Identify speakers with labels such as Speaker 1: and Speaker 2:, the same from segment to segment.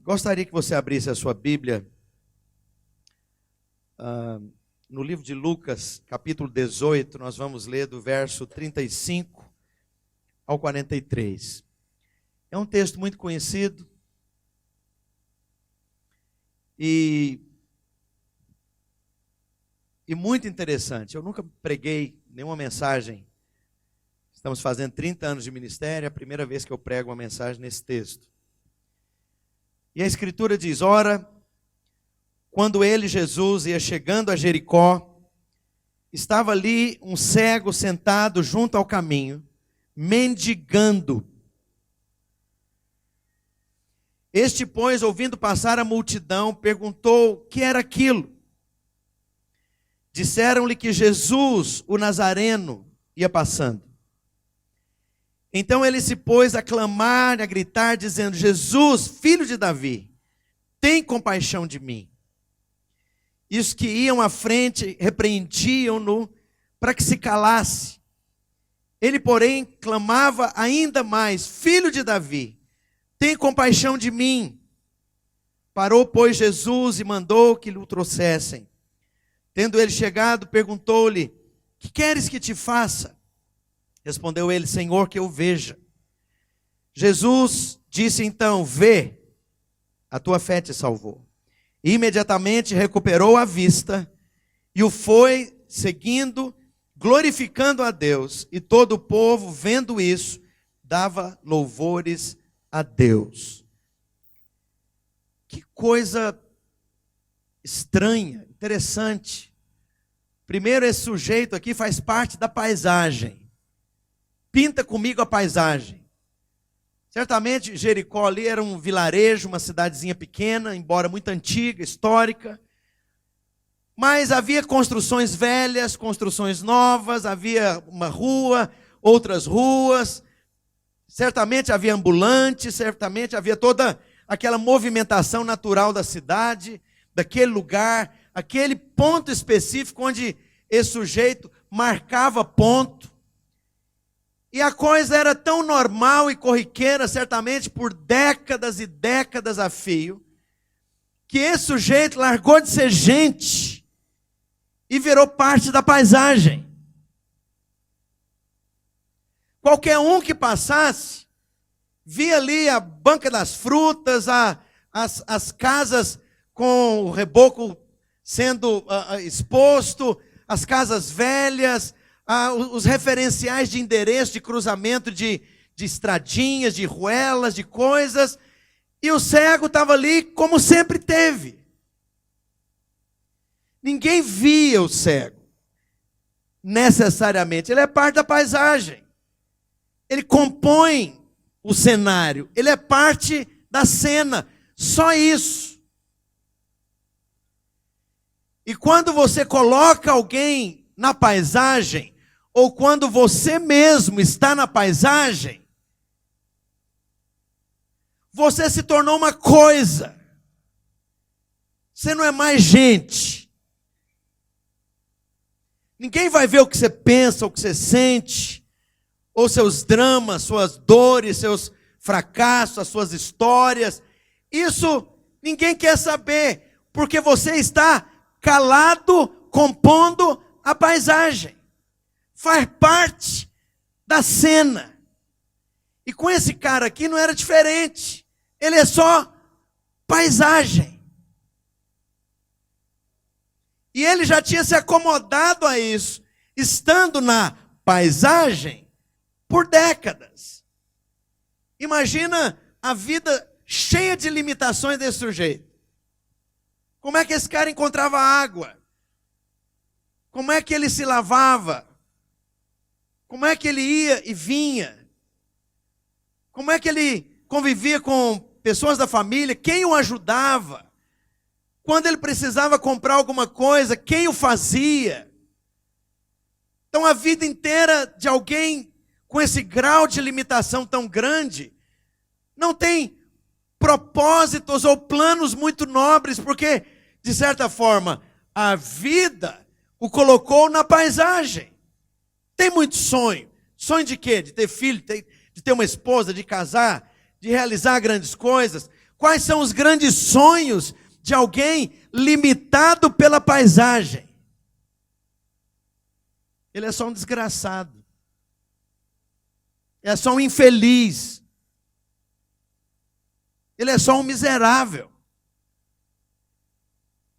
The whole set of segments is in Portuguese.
Speaker 1: Gostaria que você abrisse a sua Bíblia no livro de Lucas, capítulo 18, nós vamos ler do verso 35 ao 43. É um texto muito conhecido e muito interessante. Eu nunca preguei nenhuma mensagem. Estamos fazendo 30 anos de ministério, é a primeira vez que eu prego uma mensagem nesse texto. E a Escritura diz: ora, quando ele, Jesus, ia chegando a Jericó, estava ali um cego sentado junto ao caminho, mendigando. Este, pois, ouvindo passar a multidão, perguntou o que era aquilo. Disseram-lhe que Jesus, o Nazareno, ia passando. Então ele se pôs a clamar, a gritar, dizendo: Jesus, filho de Davi, tem compaixão de mim. E os que iam à frente repreendiam-no para que se calasse. Ele, porém, clamava ainda mais: Filho de Davi, tem compaixão de mim. Parou, pois, Jesus e mandou que lhe o trouxessem. Tendo ele chegado, perguntou-lhe: que queres que te faça? Respondeu ele: Senhor, que eu veja. Jesus disse então: vê, a tua fé te salvou. E imediatamente recuperou a vista e o foi seguindo, glorificando a Deus. E todo o povo, vendo isso, dava louvores a Deus. Que coisa estranha, interessante. Primeiro, esse sujeito aqui faz parte da paisagem. Pinta comigo a paisagem. Certamente Jericó ali era um vilarejo, uma cidadezinha pequena, embora muito antiga, histórica. Mas havia construções velhas, construções novas, havia uma rua, outras ruas. Certamente havia ambulantes, certamente havia toda aquela movimentação natural da cidade, daquele lugar, aquele ponto específico onde esse sujeito marcava ponto. E a coisa era tão normal e corriqueira, certamente por décadas e décadas a fio, que esse sujeito largou de ser gente e virou parte da paisagem. Qualquer um que passasse, via ali a banca das frutas, as casas com o reboco sendo exposto, as casas velhas, os referenciais de endereço, de cruzamento de estradinhas, de ruelas, de coisas, e o cego estava ali como sempre teve. Ninguém via o cego, necessariamente. Ele é parte da paisagem, ele compõe o cenário, ele é parte da cena, só isso. E quando você coloca alguém na paisagem, ou quando você mesmo está na paisagem, você se tornou uma coisa. Você não é mais gente. Ninguém vai ver o que você pensa, o que você sente, ou seus dramas, suas dores, seus fracassos, as suas histórias. Isso ninguém quer saber, porque você está calado, compondo a paisagem. Faz parte da cena. E com esse cara aqui não era diferente. Ele é só paisagem. E ele já tinha se acomodado a isso, estando na paisagem por décadas. Imagina a vida cheia de limitações desse sujeito. Como é que esse cara encontrava água? Como é que ele se lavava? Como é que ele ia e vinha? Como é que ele convivia com pessoas da família? Quem o ajudava? Quando ele precisava comprar alguma coisa, quem o fazia? Então a vida inteira de alguém com esse grau de limitação tão grande, não tem propósitos ou planos muito nobres, porque, de certa forma, a vida o colocou na paisagem. Tem muito sonho. Sonho de quê? De ter filho, de ter uma esposa, de casar, de realizar grandes coisas. Quais são os grandes sonhos de alguém limitado pela paisagem? Ele é só um desgraçado. É só um infeliz. Ele é só um miserável.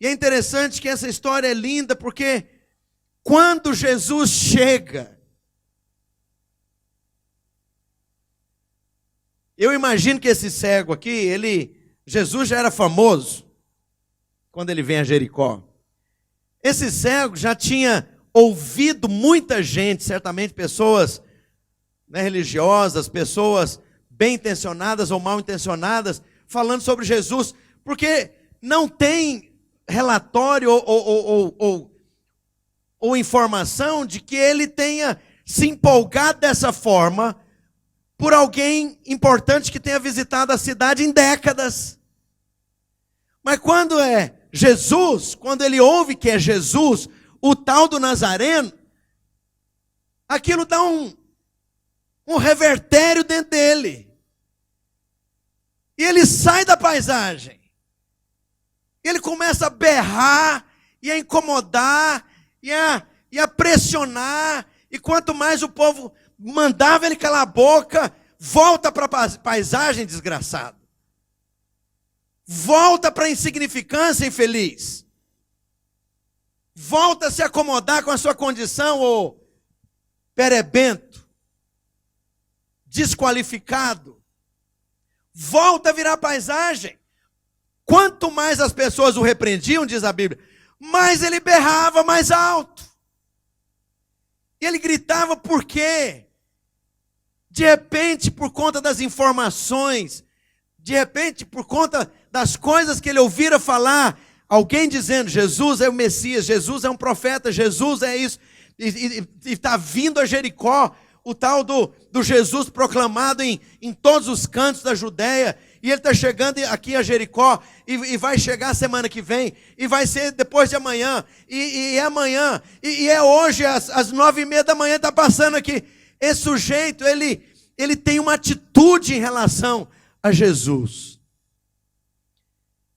Speaker 1: E é interessante que essa história é linda, porque quando Jesus chega, eu imagino que esse cego aqui, Jesus já era famoso quando ele vem a Jericó. Esse cego já tinha ouvido muita gente, certamente pessoas, né, religiosas, pessoas bem intencionadas ou mal intencionadas, falando sobre Jesus, porque não tem relatório ou informação de que ele tenha se empolgado dessa forma por alguém importante que tenha visitado a cidade em décadas. Mas quando é Jesus, quando ele ouve que é Jesus, o tal do Nazareno, aquilo dá um revertério dentro dele. E ele sai da paisagem. Ele começa a berrar, e a incomodar, e a pressionar. E quanto mais o povo mandava ele calar a boca, volta para a paisagem, desgraçado. Volta para a insignificância, infeliz. Volta a se acomodar com a sua condição, ô perebento, desqualificado. Volta a virar paisagem. Quanto mais as pessoas o repreendiam, diz a Bíblia, mais ele berrava mais alto. E ele gritava por quê? De repente, por conta das informações, de repente, por conta das coisas que ele ouvira falar, alguém dizendo, Jesus é o Messias, Jesus é um profeta, Jesus é isso, e está vindo a Jericó, o tal do Jesus proclamado em todos os cantos da Judéia, e ele está chegando aqui a Jericó, e vai chegar semana que vem, e vai ser depois de amanhã, e é amanhã, e é hoje, às 9:30 da manhã, está passando aqui. Esse sujeito, ele tem uma atitude em relação a Jesus.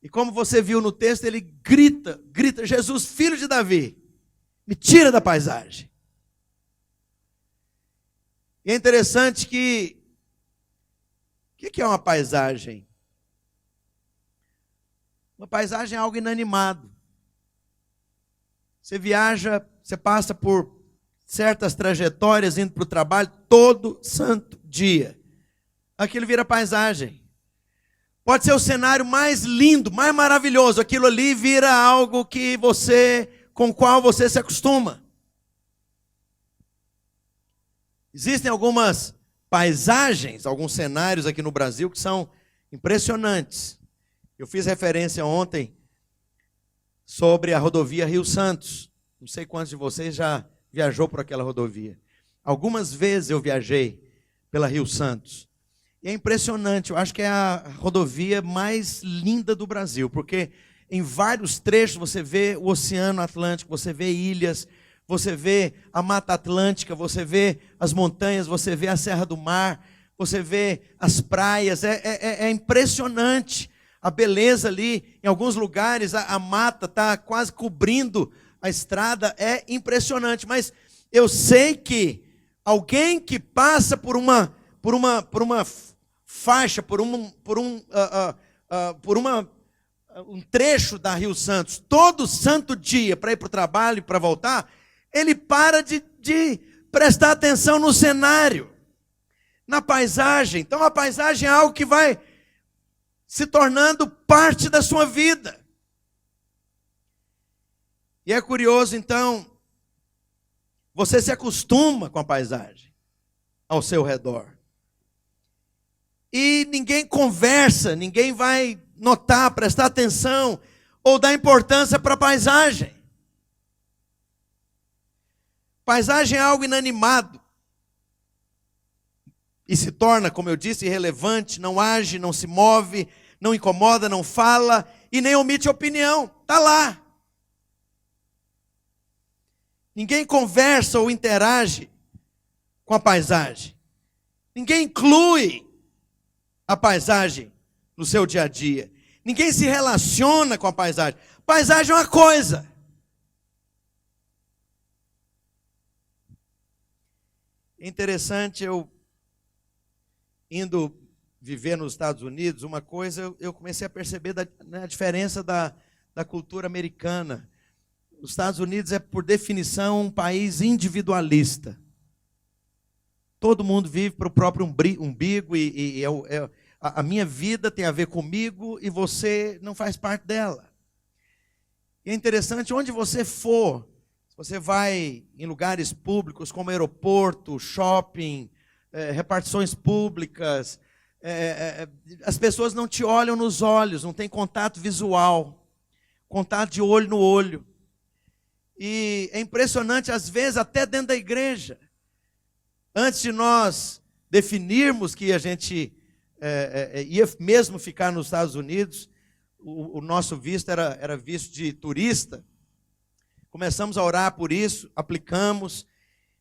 Speaker 1: E como você viu no texto, ele grita, Jesus, filho de Davi, me tira da paisagem. E é interessante que, o que é uma paisagem? Uma paisagem é algo inanimado. Você viaja, você passa por certas trajetórias indo para o trabalho todo santo dia. Aquilo vira paisagem. Pode ser o cenário mais lindo, mais maravilhoso. Aquilo ali vira algo com o qual você se acostuma. Existem algumas paisagens, alguns cenários aqui no Brasil que são impressionantes. Eu fiz referência ontem sobre a rodovia Rio Santos. Não sei quantos de vocês já viajou por aquela rodovia. Algumas vezes eu viajei pela Rio Santos. E é impressionante, eu acho que é a rodovia mais linda do Brasil, porque em vários trechos você vê o Oceano Atlântico, você vê ilhas, você vê a Mata Atlântica, você vê as montanhas, você vê a Serra do Mar, você vê as praias, é impressionante a beleza ali. Em alguns lugares a mata está quase cobrindo a estrada, é impressionante. Mas eu sei que alguém que passa por uma faixa, um trecho da Rio Santos, todo santo dia para ir para o trabalho e para voltar, ele para de prestar atenção no cenário, na paisagem. Então a paisagem é algo que vai se tornando parte da sua vida. E é curioso, então, você se acostuma com a paisagem ao seu redor. E ninguém conversa, ninguém vai notar, prestar atenção ou dar importância para a paisagem. Paisagem é algo inanimado. E se torna, como eu disse, irrelevante, não age, não se move, não incomoda, não fala e nem omite opinião. Está lá. Ninguém conversa ou interage com a paisagem. Ninguém inclui a paisagem no seu dia a dia. Ninguém se relaciona com a paisagem. Paisagem é uma coisa. É interessante, eu indo viver nos Estados Unidos, uma coisa eu comecei a perceber a diferença da cultura americana. Os Estados Unidos é, por definição, um país individualista. Todo mundo vive para o próprio umbigo a minha vida tem a ver comigo e você não faz parte dela. E é interessante, onde você for, se você vai em lugares públicos como aeroporto, shopping, repartições públicas, as pessoas não te olham nos olhos, não tem contato visual, contato de olho no olho. E é impressionante, às vezes, até dentro da igreja. Antes de nós definirmos que a gente ia mesmo ficar nos Estados Unidos, o nosso visto era visto de turista. Começamos a orar por isso, aplicamos.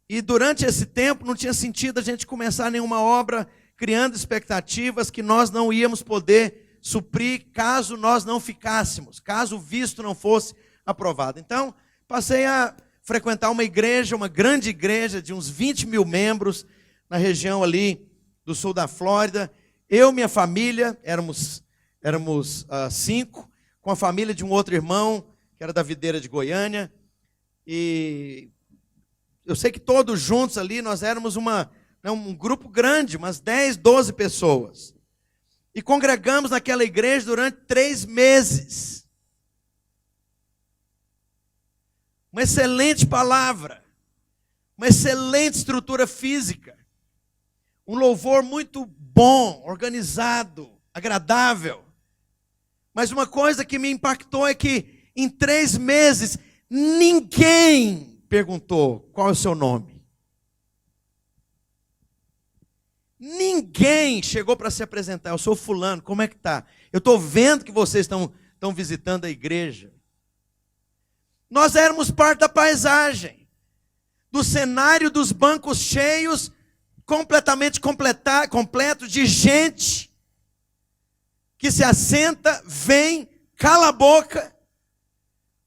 Speaker 1: E durante esse tempo não tinha sentido a gente começar nenhuma obra criando expectativas que nós não íamos poder suprir caso nós não ficássemos, caso o visto não fosse aprovado. Então, passei a frequentar uma igreja, uma grande igreja de uns 20 mil membros, na região ali do sul da Flórida. Eu e minha família, éramos 5, com a família de um outro irmão, que era da Videira de Goiânia. E eu sei que todos juntos ali, nós éramos um grupo grande, umas 10, 12 pessoas. E congregamos naquela igreja durante 3 meses. Uma excelente palavra, uma excelente estrutura física, um louvor muito bom, organizado, agradável. Mas uma coisa que me impactou é que em 3 meses ninguém perguntou qual é o seu nome. Ninguém chegou para se apresentar. Eu sou fulano, como é que está? Eu estou vendo que vocês estão visitando a igreja. Nós éramos parte da paisagem, do cenário dos bancos cheios, completamente completo de gente que se assenta, vem, cala a boca,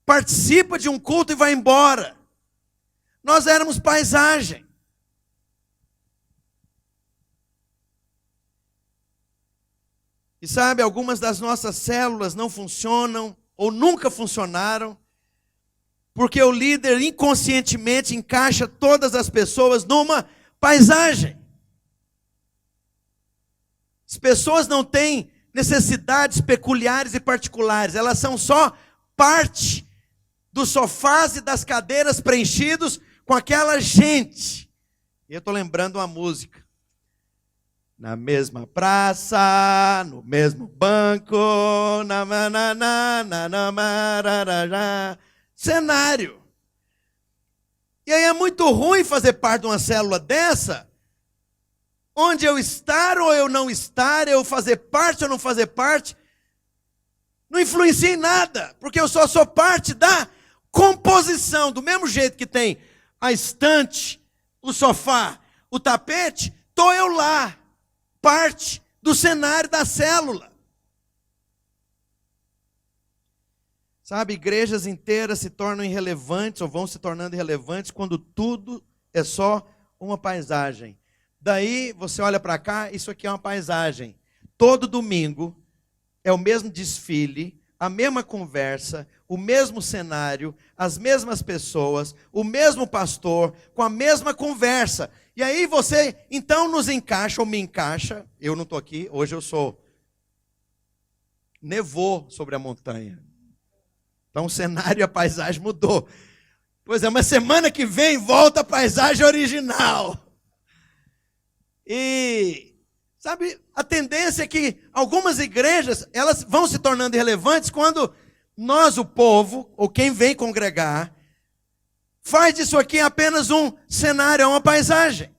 Speaker 1: participa de um culto e vai embora. Nós éramos paisagem. E sabe, algumas das nossas células não funcionam ou nunca funcionaram, porque o líder inconscientemente encaixa todas as pessoas numa paisagem. As pessoas não têm necessidades peculiares e particulares, elas são só parte dos sofás e das cadeiras preenchidos com aquela gente. E eu estou lembrando uma música. Na mesma praça, no mesmo banco, cenário. E aí é muito ruim fazer parte de uma célula dessa, onde eu estar ou eu não estar, eu fazer parte ou não fazer parte, não influencia em nada, porque eu só sou parte da composição. Do mesmo jeito que tem a estante, o sofá, o tapete, estou eu lá, parte do cenário da célula. Sabe, igrejas inteiras se tornam irrelevantes ou vão se tornando irrelevantes quando tudo é só uma paisagem. Daí você olha para cá, isso aqui é uma paisagem. Todo domingo é o mesmo desfile, a mesma conversa, o mesmo cenário, as mesmas pessoas, o mesmo pastor, com a mesma conversa. E aí você, então, nos encaixa ou me encaixa. Eu não estou aqui, hoje eu sou. Nevou sobre a montanha. Então o cenário e a paisagem mudou. Pois é, mas semana que vem volta a paisagem original. E, sabe, a tendência é que algumas igrejas, elas vão se tornando irrelevantes quando nós, o povo, ou quem vem congregar, faz disso aqui apenas um cenário, uma paisagem.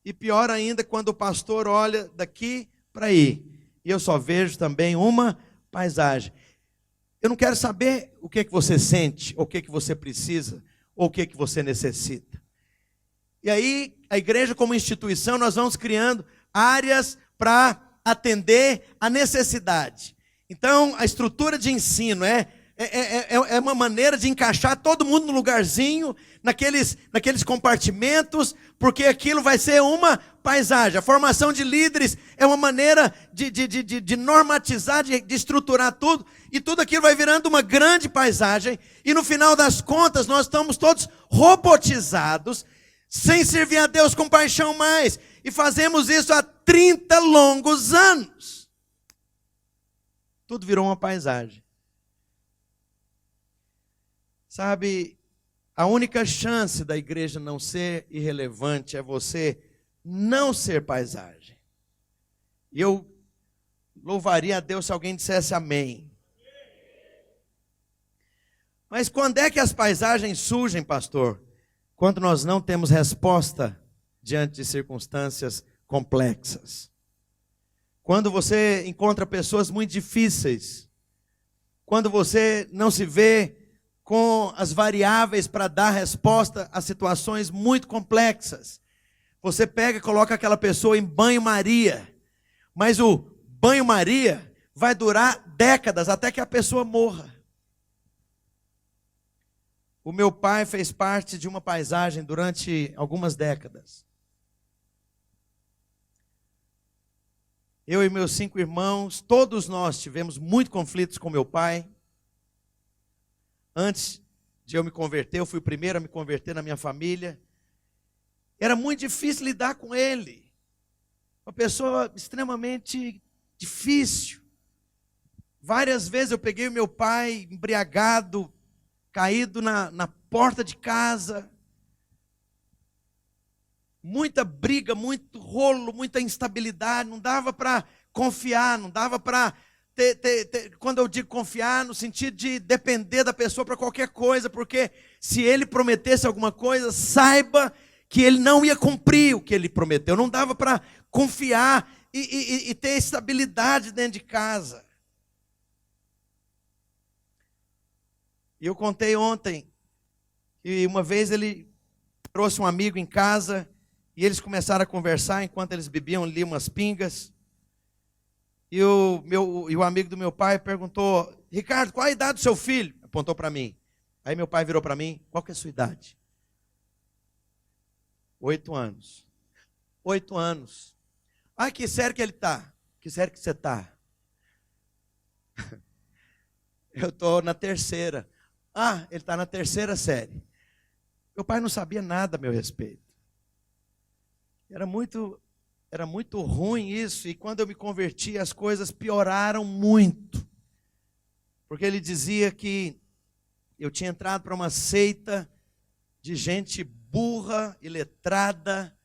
Speaker 1: E pior ainda, quando o pastor olha daqui para aí, e eu só vejo também uma paisagem. Eu não quero saber o que é que você sente, ou o que é que você precisa, ou o que é que você necessita. E aí, a igreja como instituição, nós vamos criando áreas para atender a necessidade. Então, a estrutura de ensino é uma maneira de encaixar todo mundo no lugarzinho, naqueles compartimentos, porque aquilo vai ser uma paisagem. A formação de líderes é uma maneira de normatizar, de estruturar tudo, e tudo aquilo vai virando uma grande paisagem, e no final das contas nós estamos todos robotizados, sem servir a Deus com paixão mais, e fazemos isso há 30 longos anos. Tudo virou uma paisagem. Sabe, a única chance da igreja não ser irrelevante é você não ser paisagem. E eu louvaria a Deus se alguém dissesse amém. Mas quando é que as paisagens surgem, pastor? Quando nós não temos resposta diante de circunstâncias complexas. Quando você encontra pessoas muito difíceis. Quando você não se vê com as variáveis para dar resposta a situações muito complexas. Você pega e coloca aquela pessoa em banho-maria. Mas o banho-maria vai durar décadas até que a pessoa morra. O meu pai fez parte de uma paisagem durante algumas décadas. Eu e meus 5 irmãos, todos nós tivemos muitos conflitos com meu pai. Antes de eu me converter, eu fui o primeiro a me converter na minha família. Era muito difícil lidar com ele. Uma pessoa extremamente difícil. Várias vezes eu peguei o meu pai embriagado, caído na porta de casa. Muita briga, muito rolo, muita instabilidade. Não dava para confiar, não dava para... Quando eu digo confiar, no sentido de depender da pessoa para qualquer coisa, porque se ele prometesse alguma coisa, saiba que ele não ia cumprir o que ele prometeu. Não dava para confiar e ter estabilidade dentro de casa. E eu contei ontem que uma vez ele trouxe um amigo em casa e eles começaram a conversar enquanto eles bebiam ali umas pingas. E o amigo do meu pai perguntou: Ricardo, qual a idade do seu filho? Apontou para mim. Aí meu pai virou para mim: qual que é a sua idade? 8 anos. 8 anos. Ah, que série que ele está? Que série que você está? Eu estou na 3ª. Ah, ele está na 3ª série. Meu pai não sabia nada a meu respeito. Era muito ruim isso, e quando eu me converti, as coisas pioraram muito. Porque ele dizia que eu tinha entrado para uma seita de gente burra e letrada,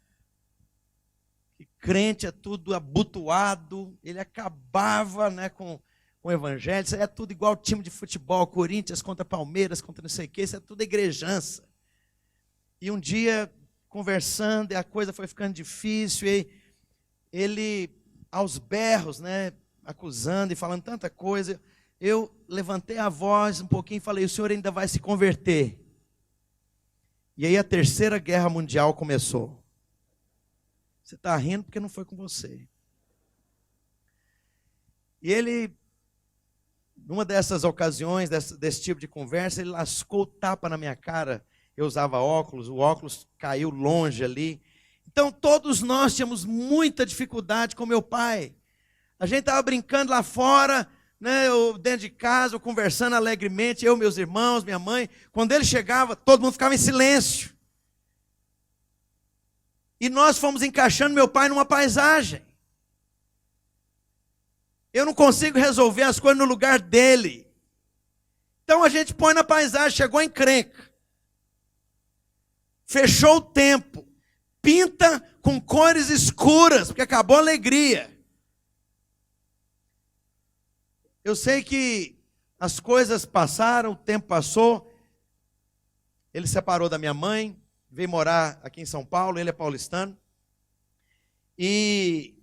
Speaker 1: que crente é tudo abotoado, ele acabava, com o evangelho, isso aí é tudo igual time de futebol, Corinthians contra Palmeiras, contra não sei o que, isso é tudo igrejança. E um dia, conversando, e a coisa foi ficando difícil, e ele, aos berros, acusando e falando tanta coisa, eu levantei a voz um pouquinho e falei: o senhor ainda vai se converter. E aí a 3ª Guerra Mundial começou. Você está rindo porque não foi com você. E ele, numa dessas ocasiões, desse tipo de conversa, ele lascou o tapa na minha cara. Eu usava óculos, o óculos caiu longe ali. Então todos nós tínhamos muita dificuldade com meu pai. A gente estava brincando lá fora, eu dentro de casa, eu conversando alegremente, eu, meus irmãos, minha mãe. Quando ele chegava, todo mundo ficava em silêncio. E nós fomos encaixando meu pai numa paisagem. Eu não consigo resolver as coisas no lugar dele. Então a gente põe na paisagem, chegou a encrenca. Fechou o tempo. Pinta com cores escuras, porque acabou a alegria. Eu sei que as coisas passaram, o tempo passou. Ele se separou da minha mãe, veio morar aqui em São Paulo, ele é paulistano. E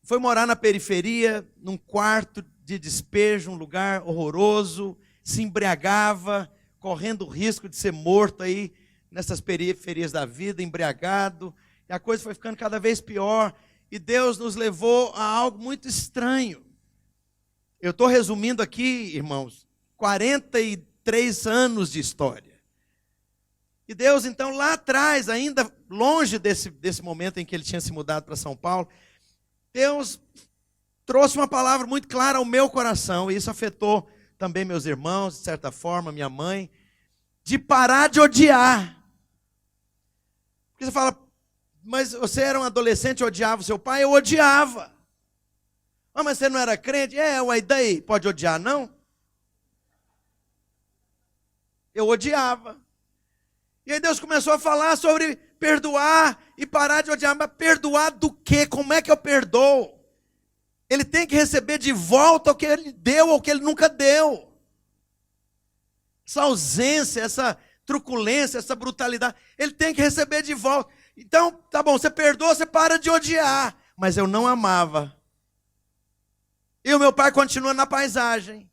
Speaker 1: foi morar na periferia, num quarto de despejo, um lugar horroroso, se embriagava, correndo o risco de ser morto aí, nessas periferias da vida, embriagado, e a coisa foi ficando cada vez pior, e Deus nos levou a algo muito estranho. Eu estou resumindo aqui, irmãos, 43 anos de história. E Deus, então, lá atrás, ainda longe desse momento em que ele tinha se mudado para São Paulo, Deus trouxe uma palavra muito clara ao meu coração, e isso afetou também meus irmãos, de certa forma, minha mãe, de parar de odiar. Porque você fala, mas você era um adolescente e odiava o seu pai? Eu odiava. Ah, mas você não era crente? Ué, daí? Pode odiar, não? Eu odiava. E aí Deus começou a falar sobre perdoar e parar de odiar. Mas perdoar do quê? Como é que eu perdoo? Ele tem que receber de volta o que ele deu ou o que ele nunca deu. Essa ausência, essa truculência, essa brutalidade, ele tem que receber de volta. Então, tá bom, você perdoa, você para de odiar. Mas eu não amava. E o meu pai continua na paisagem.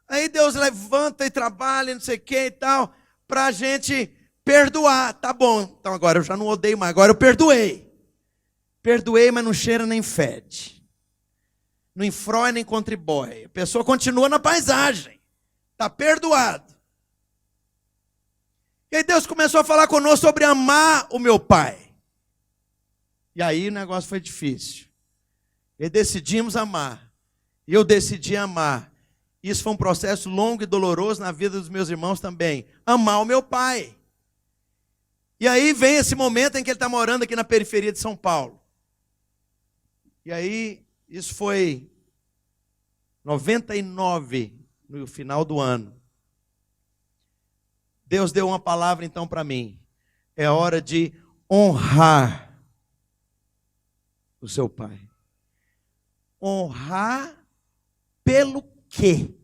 Speaker 1: Aí Deus levanta e trabalha, não sei o que e tal, para a gente perdoar. Tá bom, então agora eu já não odeio mais, agora eu perdoei. Perdoei, mas não cheira nem fede. Não enfrói nem contribui. A pessoa continua na paisagem. Está perdoado. E aí Deus começou a falar conosco sobre amar o meu pai. E aí o negócio foi difícil. E decidimos amar. E eu decidi amar. Isso foi um processo longo e doloroso na vida dos meus irmãos também. Amar o meu pai. E aí vem esse momento em que ele está morando aqui na periferia de São Paulo. E aí, isso foi 99, no final do ano. Deus deu uma palavra então para mim. É hora de honrar o seu pai. Honrar pelo quê?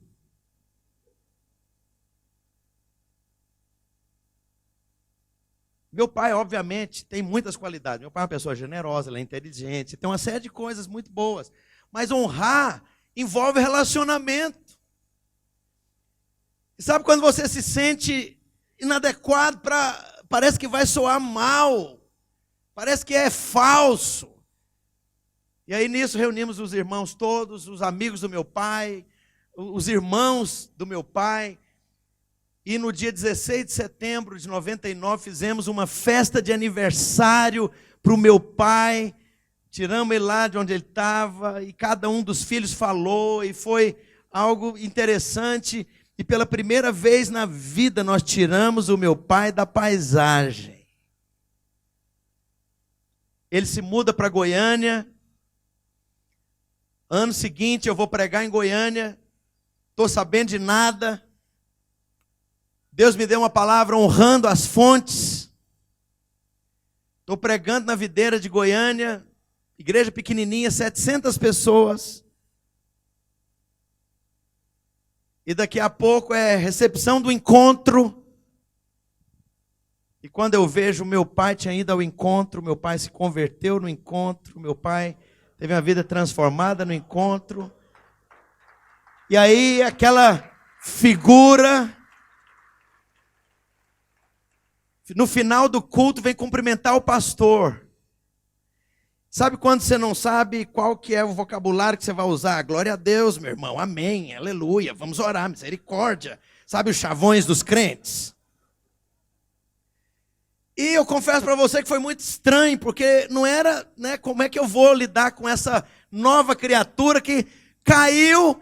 Speaker 1: Meu pai, obviamente, tem muitas qualidades. Meu pai é uma pessoa generosa, ele é inteligente, tem uma série de coisas muito boas. Mas honrar envolve relacionamento. E sabe quando você se sente inadequado parece que vai soar mal, parece que é falso. E aí nisso reunimos os irmãos todos, os amigos do meu pai, os irmãos do meu pai. E no dia 16 de setembro de 99 fizemos uma festa de aniversário para o meu pai. Tiramos ele lá de onde ele estava e cada um dos filhos falou e foi algo interessante. E pela primeira vez na vida nós tiramos o meu pai da paisagem. Ele se muda para Goiânia. Ano seguinte eu vou pregar em Goiânia. Estou sabendo de nada. Deus me deu uma palavra honrando as fontes. Estou pregando na videira de Goiânia, igreja pequenininha, 700 pessoas. E daqui a pouco é recepção do encontro. E quando eu vejo, meu pai tinha ido ao encontro, meu pai se converteu no encontro, meu pai teve uma vida transformada no encontro. E aí aquela figura, no final do culto, vem cumprimentar o pastor. Sabe quando você não sabe qual que é o vocabulário que você vai usar? Glória a Deus, meu irmão, amém, aleluia, vamos orar, misericórdia. Sabe os chavões dos crentes? E eu confesso para você que foi muito estranho, porque não era, como é que eu vou lidar com essa nova criatura que caiu,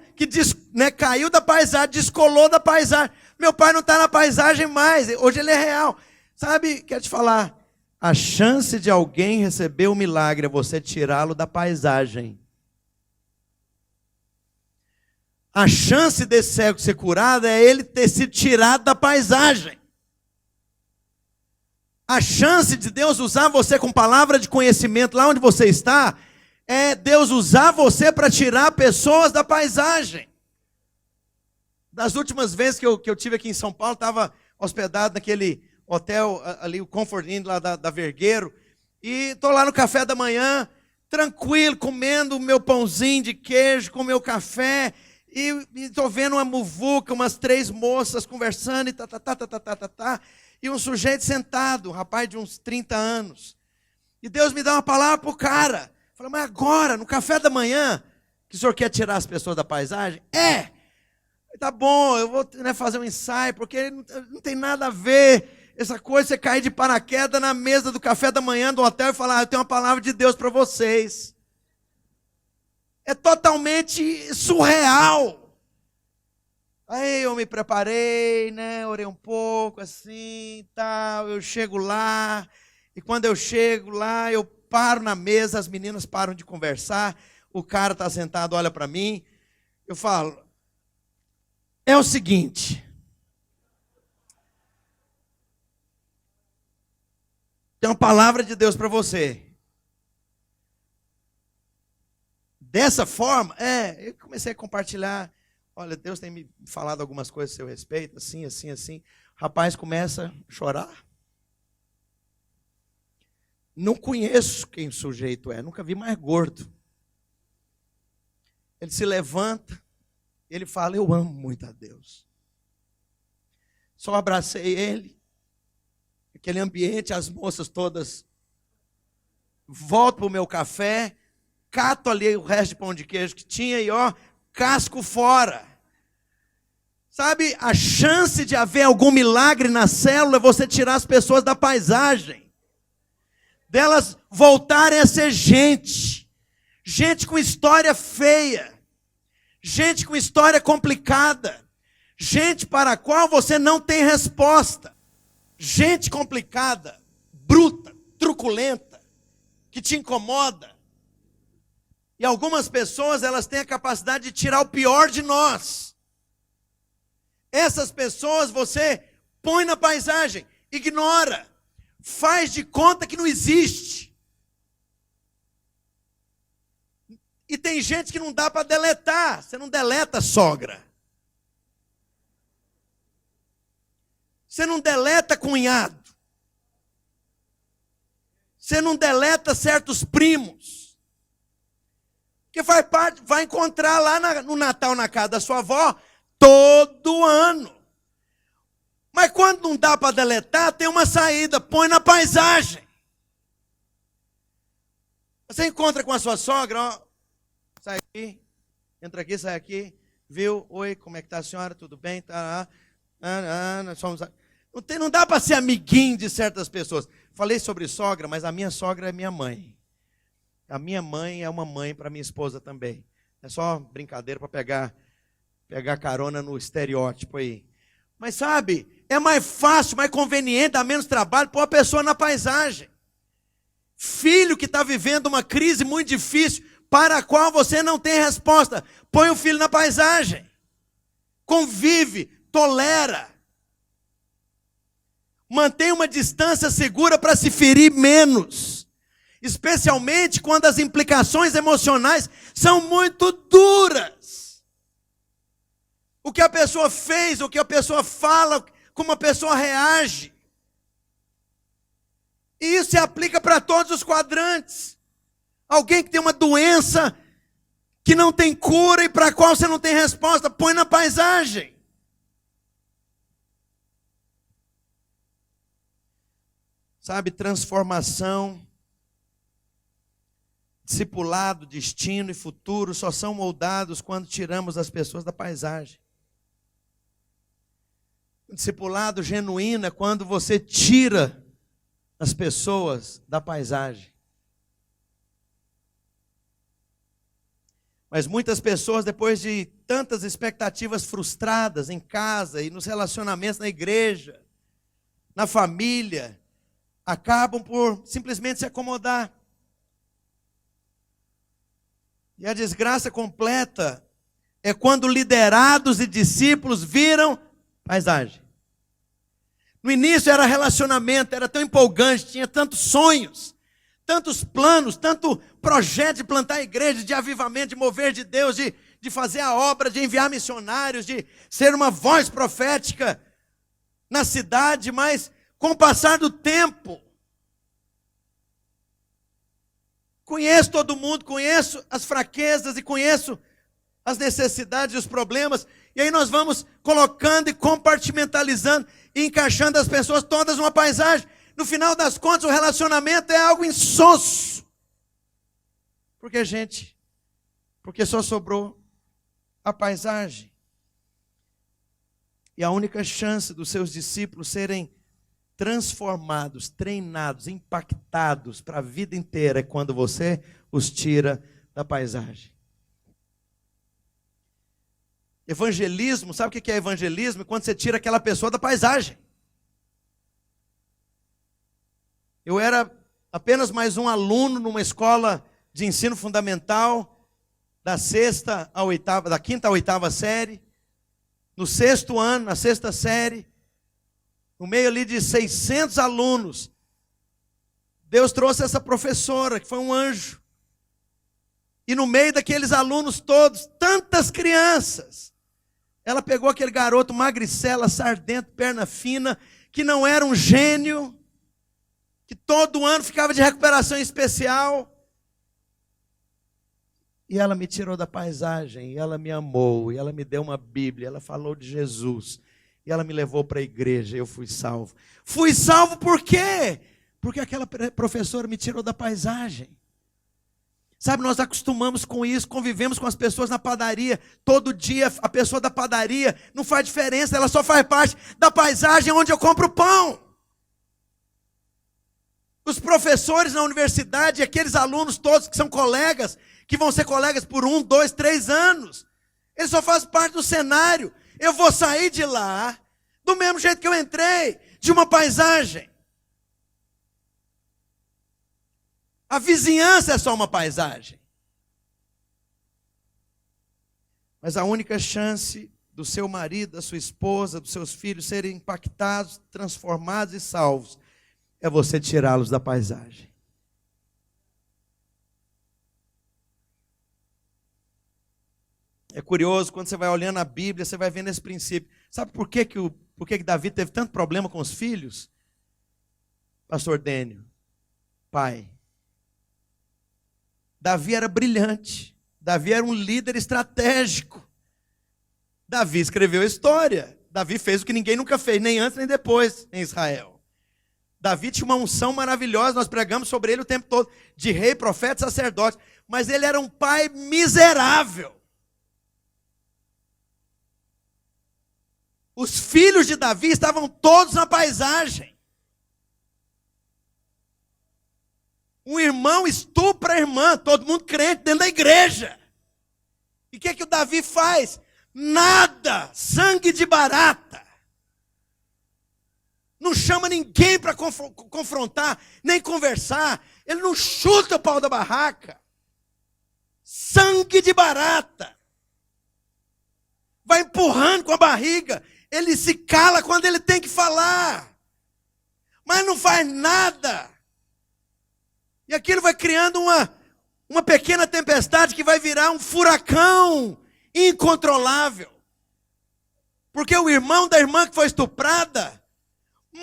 Speaker 1: caiu da paisagem, descolou da paisagem. Meu pai não está na paisagem mais, hoje ele é real. Sabe, quero te falar, a chance de alguém receber o milagre é você tirá-lo da paisagem. A chance desse cego ser curado é ele ter sido tirado da paisagem. A chance de Deus usar você com palavra de conhecimento lá onde você está, é Deus usar você para tirar pessoas da paisagem. Das últimas vezes que eu tive aqui em São Paulo, estava hospedado naquele hotel ali, o Comfort Inn lá da Vergueiro, e estou lá no café da manhã, tranquilo, comendo o meu pãozinho de queijo, com o meu café, e estou vendo uma muvuca, umas 3 moças conversando, e e um sujeito sentado, um rapaz de uns 30 anos. E Deus me dá uma palavra para o cara. Fala, mas agora, no café da manhã, que o senhor quer tirar as pessoas da paisagem? Tá bom, eu vou fazer um ensaio, porque não tem nada a ver. Essa coisa, você cair de paraquedas na mesa do café da manhã do hotel e falar, eu tenho uma palavra de Deus para vocês. É totalmente surreal. Aí eu me preparei, orei um pouco assim, tal, eu chego lá, e quando eu chego lá, eu paro na mesa, as meninas param de conversar, o cara está sentado, olha para mim, eu falo, é o seguinte, tem uma palavra de Deus para você. Dessa forma, eu comecei a compartilhar, olha, Deus tem me falado algumas coisas a seu respeito, assim, assim, assim. O rapaz começa a chorar. Não conheço quem o sujeito é, nunca vi mais gordo. Ele se levanta, ele fala, eu amo muito a Deus. Só abracei ele, aquele ambiente, as moças todas, volto para o meu café, cato ali o resto de pão de queijo que tinha e casco fora. Sabe, a chance de haver algum milagre na célula é você tirar as pessoas da paisagem. Delas voltarem a ser gente. Gente com história feia. Gente com história complicada. Gente para a qual você não tem resposta. Gente complicada, bruta, truculenta, que te incomoda. E algumas pessoas, elas têm a capacidade de tirar o pior de nós. Essas pessoas você põe na paisagem, ignora, faz de conta que não existe. E tem gente que não dá para deletar. Você não deleta sogra. Você não deleta cunhado. Você não deleta certos primos. Que faz parte, vai encontrar lá no Natal na casa da sua avó todo ano. Mas quando não dá para deletar, tem uma saída, põe na paisagem. Você encontra com a sua sogra, sai aqui, entra aqui, sai aqui, viu? Oi, como é que está a senhora? Tudo bem? Tá, nós somos... Não dá para ser amiguinho de certas pessoas. Falei sobre sogra, mas a minha sogra é minha mãe. A minha mãe é uma mãe para minha esposa também. É só brincadeira para pegar carona no estereótipo aí. Mas sabe, é mais fácil, mais conveniente, dá menos trabalho pôr a pessoa na paisagem. Filho que está vivendo uma crise muito difícil, para a qual você não tem resposta, põe o filho na paisagem. Convive, tolera. Mantém uma distância segura para se ferir menos. Especialmente quando as implicações emocionais são muito duras. O que a pessoa fez, o que a pessoa fala, como a pessoa reage. E isso se aplica para todos os quadrantes. Alguém que tem uma doença que não tem cura e para a qual você não tem resposta, põe na paisagem. Sabe, transformação, discipulado, destino e futuro só são moldados quando tiramos as pessoas da paisagem. O discipulado genuíno é quando você tira as pessoas da paisagem. Mas muitas pessoas, depois de tantas expectativas frustradas em casa e nos relacionamentos na igreja, na família, acabam por simplesmente se acomodar. E a desgraça completa é quando liderados e discípulos viram paisagem. No início era relacionamento, era tão empolgante, tinha tantos sonhos, tantos planos, tanto projeto de plantar a igreja, de avivamento, de mover de Deus, de fazer a obra, de enviar missionários, de ser uma voz profética na cidade, mas com o passar do tempo, conheço todo mundo, conheço as fraquezas e conheço as necessidades e os problemas, e aí nós vamos colocando e compartimentalizando e encaixando as pessoas todas numa paisagem. no final das contas, o relacionamento é algo insosso. Porque só sobrou a paisagem. E a única chance dos seus discípulos serem transformados, treinados, impactados para a vida inteira é quando você os tira da paisagem. Evangelismo, sabe o que é evangelismo? É quando você tira aquela pessoa da paisagem. Eu era apenas mais um aluno numa escola de ensino fundamental, da quinta à oitava série, no sexto ano, na sexta série, no meio ali de 600 alunos, Deus trouxe essa professora, que foi um anjo. E no meio daqueles alunos todos, tantas crianças, ela pegou aquele garoto magricela, sardento, perna fina, que não era um gênio, que todo ano ficava de recuperação especial. E ela me tirou da paisagem, e ela me amou, e ela me deu uma Bíblia, ela falou de Jesus, e ela me levou para a igreja, e eu fui salvo. Fui salvo por quê? Porque aquela professora me tirou da paisagem. Sabe, nós acostumamos com isso, convivemos com as pessoas na padaria, todo dia a pessoa da padaria não faz diferença, ela só faz parte da paisagem onde eu compro pão. Os professores na universidade, aqueles alunos todos que são colegas, que vão ser colegas por 1, 2, 3 anos, eles só fazem parte do cenário. Eu vou sair de lá, do mesmo jeito que eu entrei, de uma paisagem. A vizinhança é só uma paisagem. Mas a única chance do seu marido, da sua esposa, dos seus filhos serem impactados, transformados e salvos, é você tirá-los da paisagem. É curioso, quando você vai olhando a Bíblia, você vai vendo esse princípio. Sabe por que Davi teve tanto problema com os filhos? Pastor Dênio, pai. Davi era brilhante. Davi era um líder estratégico. Davi escreveu a história. Davi fez o que ninguém nunca fez, nem antes nem depois em Israel. Davi tinha uma unção maravilhosa, nós pregamos sobre ele o tempo todo, de rei, profeta, sacerdote. Mas ele era um pai miserável. Os filhos de Davi estavam todos na paisagem. Um irmão estupra a irmã, todo mundo crente dentro da igreja. E o que o Davi faz? Nada, sangue de barata. Não chama ninguém para confrontar, nem conversar. Ele não chuta o pau da barraca. Sangue de barata. Vai empurrando com a barriga. Ele se cala quando ele tem que falar. Mas não faz nada. E aquilo vai criando uma pequena tempestade que vai virar um furacão incontrolável. Porque o irmão da irmã que foi estuprada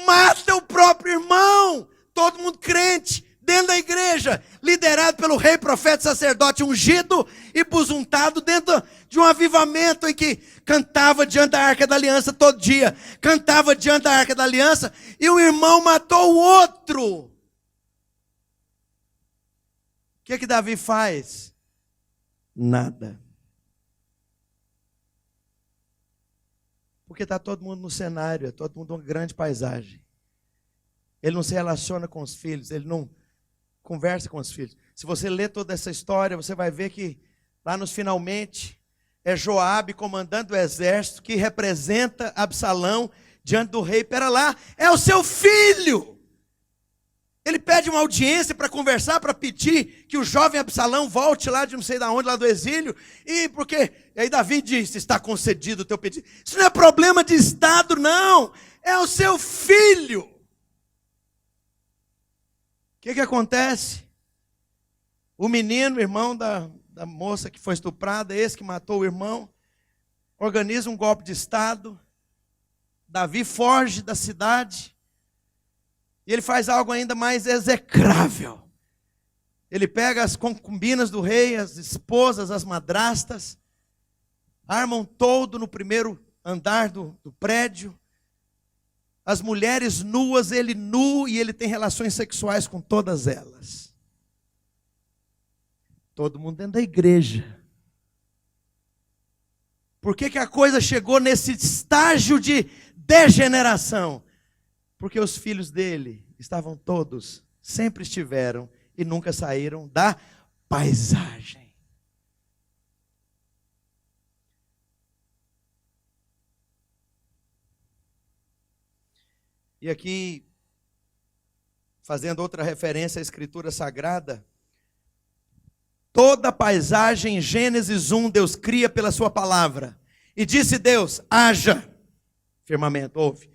Speaker 1: mata o próprio irmão. Todo mundo crente, dentro da igreja, liderado pelo rei, profeta, sacerdote ungido e busuntado dentro de um avivamento em que cantava diante da Arca da Aliança todo dia. Cantava diante da Arca da Aliança e o irmão matou o outro. O que Davi faz? Nada. Porque está todo mundo no cenário, é todo mundo uma grande paisagem. Ele não se relaciona com os filhos, ele não conversa com os filhos. Se você ler toda essa história, você vai ver que lá nos finalmente é Joabe, comandante do exército, que representa Absalão diante do rei. Pera lá, é o seu filho! Ele pede uma audiência para conversar, para pedir que o jovem Absalão volte lá de não sei de onde, lá do exílio. E aí Davi diz, está concedido o teu pedido. Isso não é problema de Estado, não. É o seu filho. O que acontece? O menino, irmão da moça que foi estuprada, esse que matou o irmão, organiza um golpe de Estado. Davi foge da cidade. E ele faz algo ainda mais execrável. Ele pega as concubinas do rei, as esposas, as madrastas, armam todo no primeiro andar do prédio, As mulheres nuas, ele nu, e ele tem relações sexuais com todas elas. Todo mundo dentro da igreja. Por que a coisa chegou nesse estágio de degeneração? Porque os filhos dele estavam todos, sempre estiveram e nunca saíram da paisagem. E aqui, fazendo outra referência à Escritura Sagrada, toda a paisagem, em Gênesis 1, Deus cria pela sua palavra. E disse Deus, haja firmamento, ouve.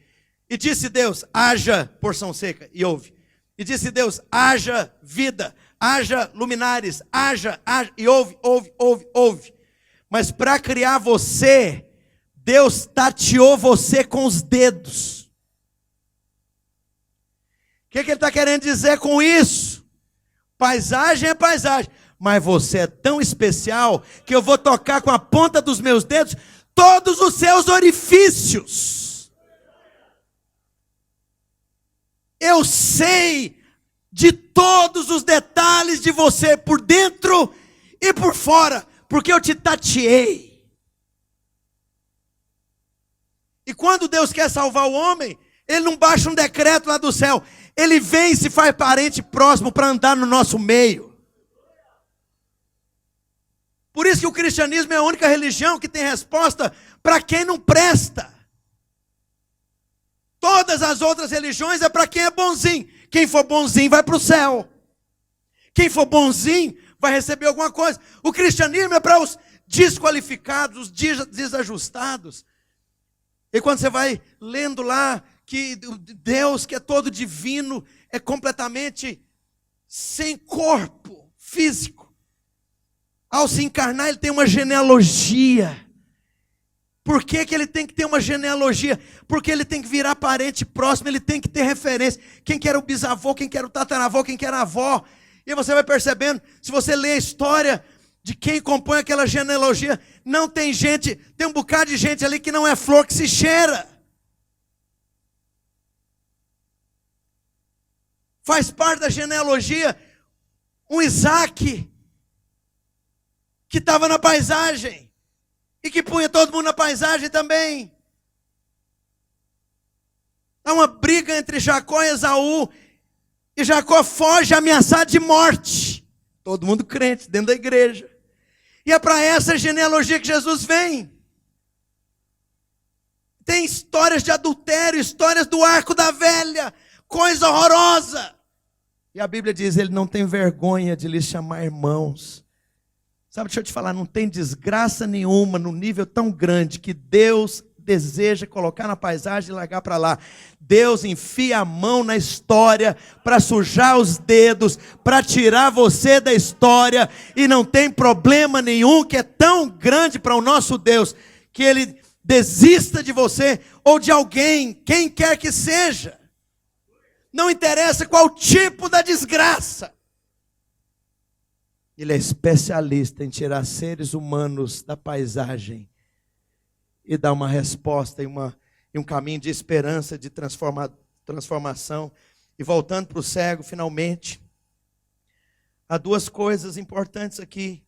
Speaker 1: E disse Deus, haja porção seca, e ouve. E disse Deus, haja vida, haja luminares, haja, e ouve. Mas para criar você, Deus tateou você com os dedos. O que ele está querendo dizer com isso? Paisagem é paisagem, mas você é tão especial que eu vou tocar com a ponta dos meus dedos todos os seus orifícios. Eu sei de todos os detalhes de você, por dentro e por fora, porque eu te tateei. E quando Deus quer salvar o homem, Ele não baixa um decreto lá do céu. Ele vem e se faz parente próximo para andar no nosso meio. Por isso que o cristianismo é a única religião que tem resposta para quem não presta. Todas as outras religiões é para quem é bonzinho. Quem for bonzinho vai para o céu. Quem for bonzinho vai receber alguma coisa. O cristianismo é para os desqualificados, os desajustados. E quando você vai lendo lá que Deus, que é todo divino, é completamente sem corpo físico. Ao se encarnar, ele tem uma genealogia. Por que ele tem que ter uma genealogia? Porque ele tem que virar parente próximo, ele tem que ter referência. Quem que era o bisavô, quem que era o tataravô, quem que era a avó. E você vai percebendo, se você lê a história de quem compõe aquela genealogia, não tem gente, tem um bocado de gente ali que não é flor que se cheira. Faz parte da genealogia um Isaac que estava na paisagem e que punha todo mundo na paisagem também. Há uma briga entre Jacó e Esaú, e Jacó foge ameaçado de morte. Todo mundo crente dentro da igreja. E é para essa genealogia que Jesus vem. Tem histórias de adultério, histórias do arco da velha, coisa horrorosa. E a Bíblia diz, ele não tem vergonha de lhes chamar irmãos. Sabe, deixa eu te falar, não tem desgraça nenhuma no nível tão grande que Deus deseja colocar na paisagem e largar para lá. Deus enfia a mão na história para sujar os dedos, para tirar você da história, e não tem problema nenhum que é tão grande para o nosso Deus, que Ele desista de você ou de alguém, quem quer que seja. Não interessa qual tipo da desgraça. Ele é especialista em tirar seres humanos da paisagem e dar uma resposta e um caminho de esperança, de transformação. E voltando para o cego, finalmente, há duas coisas importantes aqui.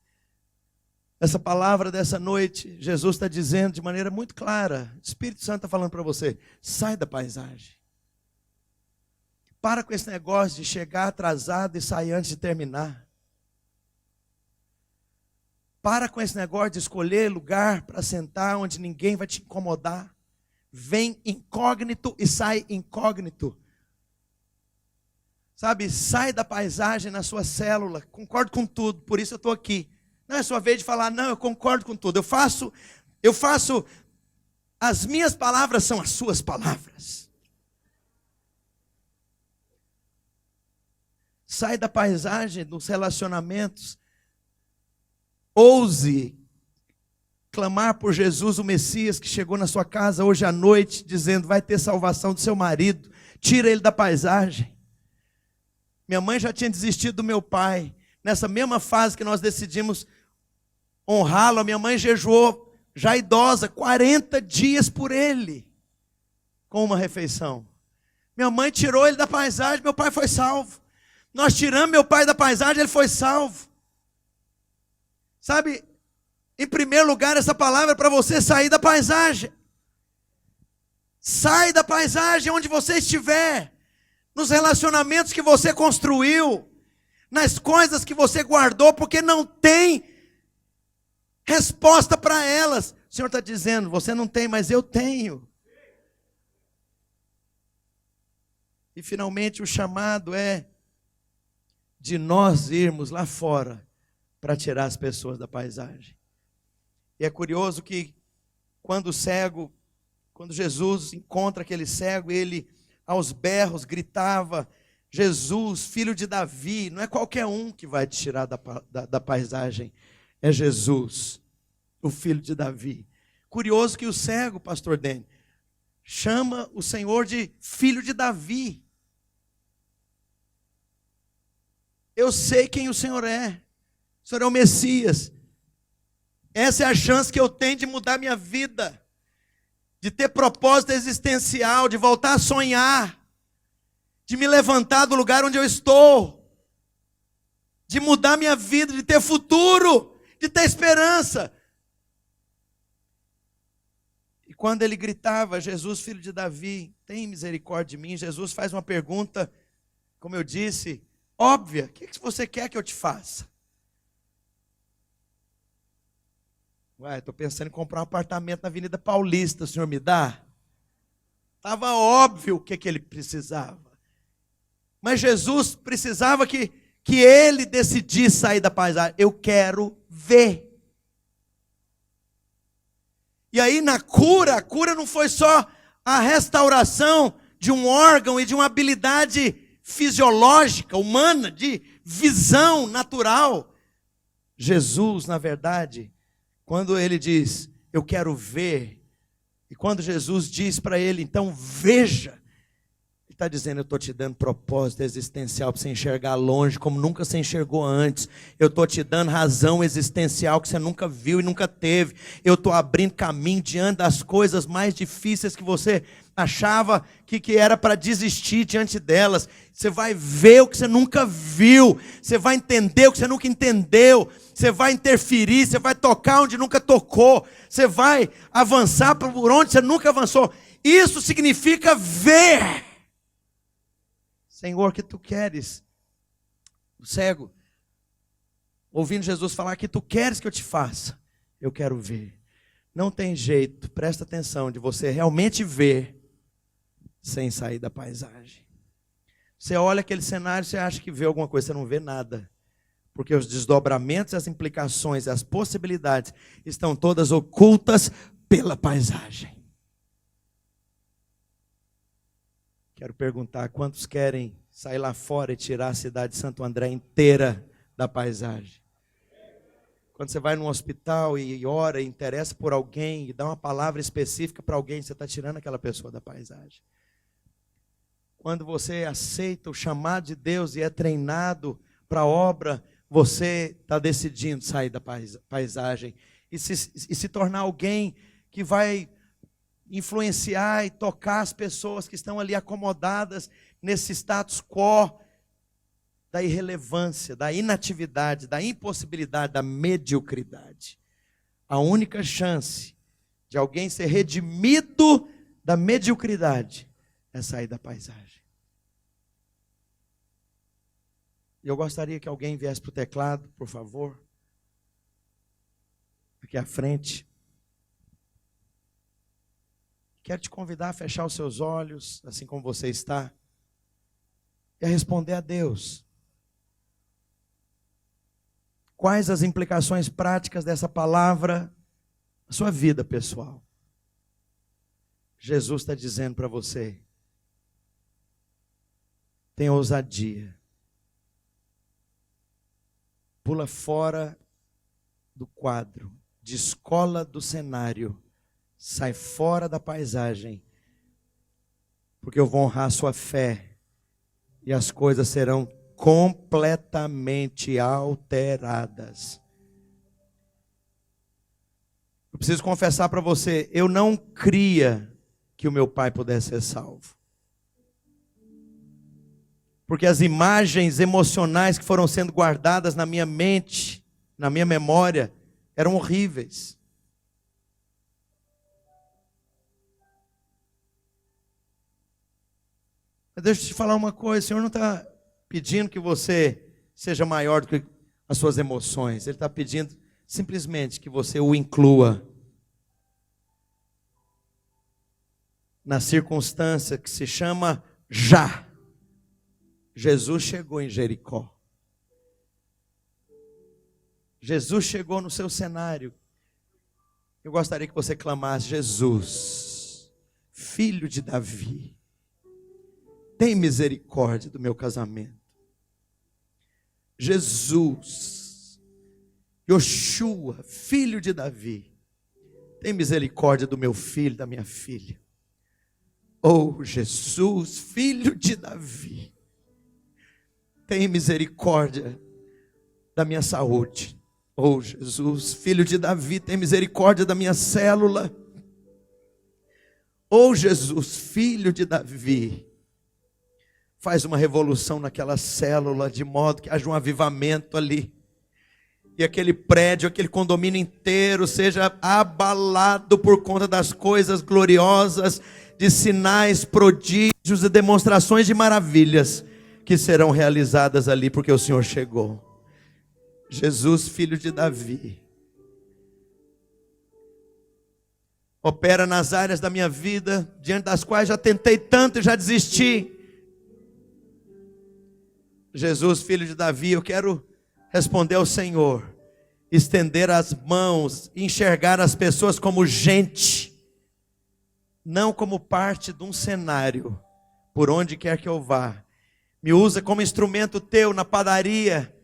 Speaker 1: Essa palavra dessa noite, Jesus está dizendo de maneira muito clara, o Espírito Santo está falando para você, sai da paisagem. Para com esse negócio de chegar atrasado e sair antes de terminar. Para com esse negócio de escolher lugar para sentar onde ninguém vai te incomodar. Vem incógnito e sai incógnito. Sabe, sai da paisagem na sua célula. Concordo com tudo, por isso eu estou aqui. Não é sua vez de falar, não, eu concordo com tudo. Eu faço, as minhas palavras são as suas palavras. Sai da paisagem dos relacionamentos. Ouse clamar por Jesus, o Messias, que chegou na sua casa hoje à noite, dizendo, vai ter salvação do seu marido. Tira ele da paisagem. Minha mãe já tinha desistido do meu pai. Nessa mesma fase que nós decidimos honrá-lo, a minha mãe jejuou, já idosa, 40 dias por ele, com uma refeição. Minha mãe tirou ele da paisagem, meu pai foi salvo. Nós tiramos meu pai da paisagem, ele foi salvo. Sabe, em primeiro lugar, essa palavra é para você sair da paisagem. Sai da paisagem onde você estiver, nos relacionamentos que você construiu, nas coisas que você guardou, porque não tem resposta para elas. O Senhor está dizendo, você não tem, mas eu tenho. E finalmente o chamado é de nós irmos lá fora para tirar as pessoas da paisagem. E é curioso que quando Jesus encontra aquele cego, ele aos berros gritava, Jesus, filho de Davi. Não é qualquer um que vai te tirar da paisagem, é Jesus, o filho de Davi. Curioso que o cego, pastor Dene, chama o Senhor de filho de Davi. Eu sei quem o Senhor é. O Senhor é o Messias. Essa é a chance que eu tenho de mudar minha vida, de ter propósito existencial, de voltar a sonhar, de me levantar do lugar onde eu estou, de mudar minha vida, de ter futuro, de ter esperança. E quando ele gritava, Jesus, filho de Davi, tem misericórdia de mim, Jesus faz uma pergunta, como eu disse, óbvia: o que você quer que eu te faça? Ué, estou pensando em comprar um apartamento na Avenida Paulista, o senhor me dá? Estava óbvio o que ele precisava. Mas Jesus precisava que ele decidisse sair da paisagem. Eu quero ver. E aí na cura, a cura não foi só a restauração de um órgão e de uma habilidade fisiológica, humana, de visão natural. Jesus, na verdade, quando ele diz, eu quero ver, e quando Jesus diz para ele, então veja, ele está dizendo, eu estou te dando propósito existencial para você enxergar longe, como nunca você enxergou antes. Eu estou te dando razão existencial que você nunca viu e nunca teve. Eu estou abrindo caminho diante das coisas mais difíceis que você achava que era para desistir diante delas. Você vai ver o que você nunca viu, você vai entender o que você nunca entendeu, você vai interferir, você vai tocar onde nunca tocou, você vai avançar por onde você nunca avançou. Isso significa ver. Senhor, que tu queres? O cego, ouvindo Jesus falar, que tu queres que eu te faça? Eu quero ver. Não tem jeito, presta atenção, de você realmente ver sem sair da paisagem. Você olha aquele cenário, você acha que vê alguma coisa, você não vê nada. Porque os desdobramentos, as implicações, as possibilidades estão todas ocultas pela paisagem. Quero perguntar, quantos querem sair lá fora e tirar a cidade de Santo André inteira da paisagem? Quando você vai num hospital e ora, e interessa por alguém, e dá uma palavra específica para alguém, você está tirando aquela pessoa da paisagem. Quando você aceita o chamado de Deus e é treinado para a obra, você está decidindo sair da paisagem e se tornar alguém que vai influenciar e tocar as pessoas que estão ali acomodadas nesse status quo da irrelevância, da inatividade, da impossibilidade, da mediocridade. A única chance de alguém ser redimido da mediocridade é sair da paisagem. Eu gostaria que alguém viesse para o teclado, por favor. Aqui à frente. Quero te convidar a fechar os seus olhos, assim como você está, e a responder a Deus. Quais as implicações práticas dessa palavra na sua vida pessoal? Jesus está dizendo para você, tenha ousadia. Pula fora do quadro, descola do cenário, sai fora da paisagem, porque eu vou honrar a sua fé e as coisas serão completamente alteradas. Eu preciso confessar para você, eu não cria que o meu pai pudesse ser salvo. porque as imagens emocionais que foram sendo guardadas na minha mente, na minha memória, eram horríveis. Mas deixa eu te falar uma coisa, o Senhor não está pedindo que você seja maior do que as suas emoções. Ele está pedindo simplesmente que você o inclua na circunstância que se chama já. Jesus chegou em Jericó. Jesus chegou no seu cenário. Eu gostaria que você clamasse: Jesus, filho de Davi, tem misericórdia do meu casamento. Jesus, Yoshua, filho de Davi, tem misericórdia do meu filho, da minha filha. Oh, Jesus, filho de Davi, tem misericórdia da minha saúde. Oh, Jesus, filho de Davi, tem misericórdia da minha célula. Oh, Jesus, filho de Davi, faz uma revolução naquela célula, de modo que haja um avivamento ali. E aquele prédio, aquele condomínio inteiro seja abalado por conta das coisas gloriosas, de sinais, prodígios e demonstrações de maravilhas que serão realizadas ali, porque o Senhor chegou. Jesus, filho de Davi, opera nas áreas da minha vida, diante das quais já tentei tanto e já desisti. Jesus, filho de Davi, eu quero responder ao Senhor, estender as mãos, enxergar as pessoas como gente, não como parte de um cenário, por onde quer que eu vá. Me usa como instrumento teu na padaria,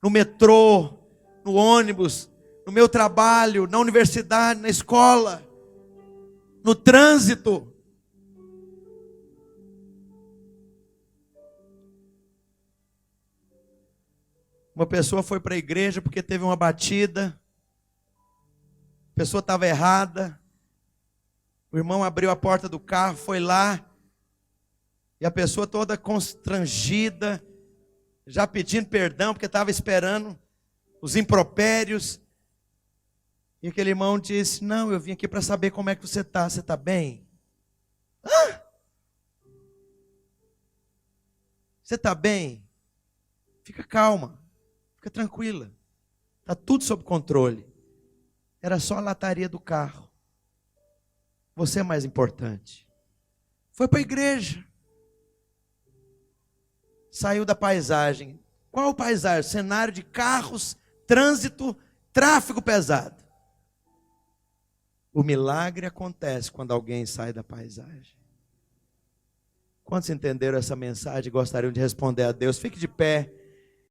Speaker 1: no metrô, no ônibus, no meu trabalho, na universidade, na escola, no trânsito. Uma pessoa foi para a igreja porque teve uma batida, a pessoa estava errada, o irmão abriu a porta do carro, foi lá, e a pessoa toda constrangida, já pedindo perdão, porque estava esperando os impropérios, e aquele irmão disse: não, eu vim aqui para saber como é que você está bem? Hã? Você está bem? Fica calma. Fica tranquila, está tudo sob controle. Era só a lataria do carro. Você é mais importante. Foi para a igreja. Saiu da paisagem. Qual paisagem? Cenário de carros, trânsito, tráfego pesado. O milagre acontece quando alguém sai da paisagem. Quantos entenderam essa mensagem e gostariam de responder a Deus? Fique de pé.